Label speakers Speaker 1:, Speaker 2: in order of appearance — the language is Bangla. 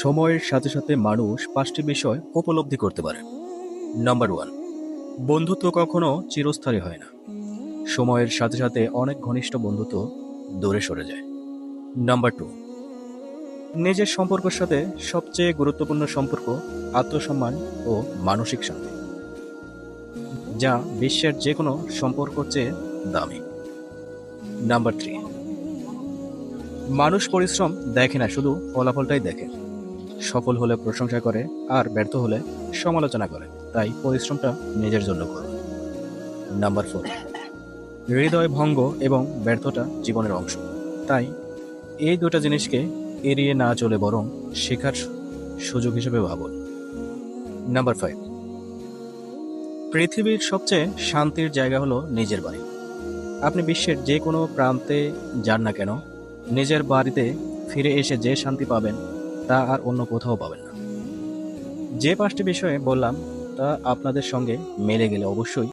Speaker 1: সময়ের সাথে সাথে মানুষ 5টি বিষয় উপলব্ধি করতে পারে। নাম্বার 1, বন্ধুত্ব কখনো চিরস্থায়ী হয় না। সময়ের সাথে সাথে অনেক ঘনিষ্ঠ বন্ধুত্ব দূরে সরে যায়। নাম্বার 2, নিজের সম্পর্কের সাথে সবচেয়ে গুরুত্বপূর্ণ সম্পর্ক আত্মসম্মান ও মানসিক শান্তি, যা বিশ্বের যে কোনো সম্পর্কের চেয়ে দামি। নাম্বার 3, মানুষ পরিশ্রম দেখে না, শুধু ফলাফলটাই দেখে। সফল হলে প্রশংসা করে আর ব্যর্থ হলে সমালোচনা করে, তাই পরিশ্রমটা নিজের জন্য করুন। নাম্বার 4, হৃদয় ভঙ্গ এবং ব্যর্থতা জীবনের অংশ, তাই এই দুটো জিনিসকে এড়িয়ে না চলে বরং শেখার সুযোগ হিসেবে ভাবুন। নাম্বার 5, পৃথিবীর সবচেয়ে শান্তির জায়গা হলো নিজের বাড়ি। আপনি বিশ্বের যে কোনো প্রান্তে যান না কেন, নিজের বাড়িতে ফিরে এসে যে শান্তি পাবেন তা আর অন্য কোথাও পাবেন না। যে 5টি বিষয়ে বললাম তা আপনাদের সঙ্গে মেলে গেলে অবশ্যই